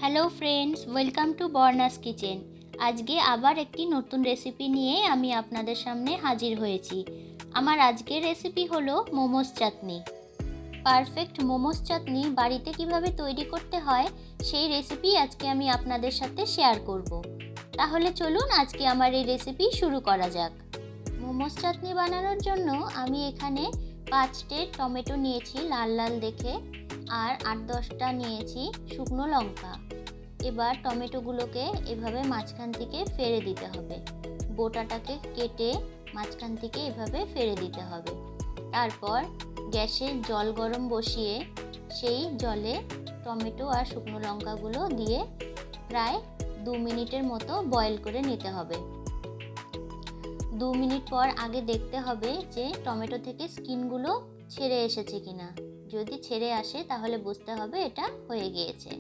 Hello friends, welcome to Barna's kitchen. আজকে আবার একটি নতুন রেসিপি নিয়ে আমি আপনাদের সামনে হাজির হয়েছি। আমার আজকের রেসিপি হলো মোমোস চাটনি। পারফেক্ট মোমোস চাটনি বাড়িতে কিভাবে তৈরি করতে হয় সেই রেসিপি আজকে আমি আপনাদের সাথে শেয়ার করব। তাহলে চলুন আজকে আমার এই রেসিপি শুরু করা যাক। মোমোস চাটনি বানানোর জন্য আমি এখানে 5টে টমেটো নিয়েছি লাল লাল দেখে, আর 8-10টা নিয়েছি শুকনো লঙ্কা। এবার টমেটোগুলোকে এভাবে মাঝখান থেকে ফেলে দিতে হবে। বোটাটাকে কেটে মাঝখান থেকে এভাবে ফেলে দিতে হবে। তারপর গ্যাসে জল গরম বসিয়ে সেই জলে টমেটো আর শুকনো লঙ্কাগুলো দিয়ে প্রায় 2 মিনিটের মতো বয়েল করে নিতে হবে। 2 মিনিট পর আগে দেখতে হবে যে টমেটো থেকে স্কিনগুলো ছেড়ে এসেছে কিনা। যদি ছেড়ে আসে তাহলে বুঝতে হবে এটা হয়ে গিয়েছে।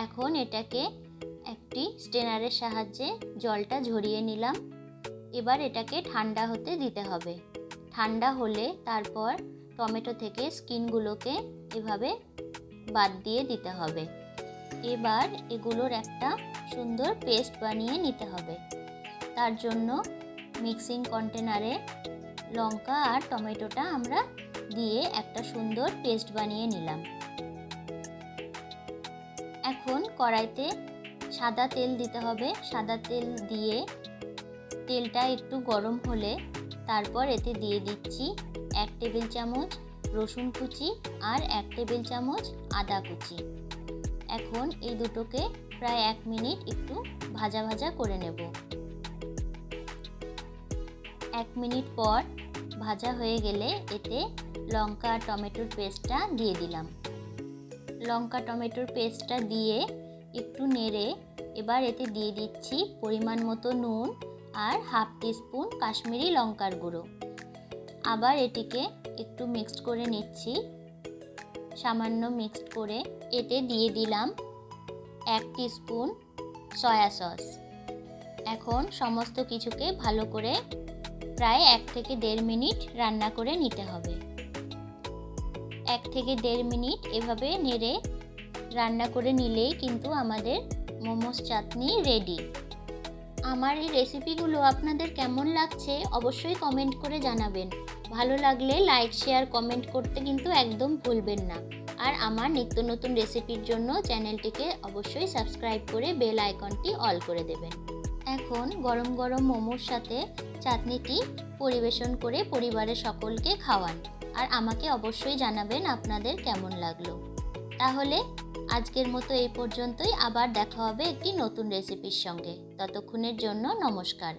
এখন এটাকে একটি স্ট্রেনারের সাহায্যে জলটা ঝরিয়ে নিলাম। এবার এটাকে ঠান্ডা হতে দিতে হবে। ঠান্ডা হলে তারপর টমেটো থেকে স্কিনগুলোকে এভাবে বাদ দিয়ে দিতে হবে। এবার এগুলোর একটা সুন্দর পেস্ট বানিয়ে নিতে হবে। তার জন্য মিক্সিং কন্টেনারে লঙ্কা আর টমেটোটা আমরা দিয়ে একটা সুন্দর পেস্ট বানিয়ে নিলাম। এখন কড়াইতে সাদা তেল দিতে হবে। সাদা তেল দিয়ে তেলটা একটু গরম হলে তারপর এতে দিয়ে দিচ্ছি 1 টেবিল চামচ রসুন কুচি আর 1 টেবিল চামচ আদা কুচি। এখন এই দুটোকে প্রায় 1 মিনিট একটু ভাজা ভাজা করে নেব। 1 মিনিট পর ভাজা হয়ে গেলে এতে লঙ্কা আর টমেটোর পেস্টটা দিয়ে দিলাম। লঙ্কা টমেটোর পেস্টটা দিয়ে একটু নেড়ে এবার এতে দিয়ে দিচ্ছি পরিমাণ মতো নুন আর 1/2 টিস্পুন কাশ্মীরি লঙ্কার গুঁড়ো। আবার এটিকে একটু মিক্সড করে নিচ্ছি। সামান্য মিক্সড করে এতে দিয়ে দিলাম 1 টিস্পুন সয়া সস। এখন সমস্ত কিছুকে ভালো করে প্রায় 1 থেকে 1.5 মিনিট রান্না করে নিতে হবে। 1 থেকে 1.5 মিনিট এভাবে নেড়ে রান্না করে নিলেই কিন্তু আমাদের মোমোস চাটনি রেডি। আমার এই রেসিপিগুলো আপনাদের কেমন লাগছে অবশ্যই কমেন্ট করে জানাবেন। ভালো লাগলে লাইক শেয়ার কমেন্ট করতে কিন্তু একদম ভুলবেন না। আর আমার নিত্য নতুন রেসিপির জন্য চ্যানেলটিকে অবশ্যই সাবস্ক্রাইব করে বেল আইকনটি অল করে দেবেন। এখন গরম গরম মোমোর সাথে চাটনিটি পরিবেশন করে পরিবারের সকলকে খাওয়ান। আর আমাকে অবশ্যই জানাবেন আপনাদের কেমন লাগলো। তাহলে আজকের মতো এই পর্যন্তই। আবার দেখা হবে একটি নতুন রেসিপির সঙ্গে। ততক্ষণের জন্য নমস্কার।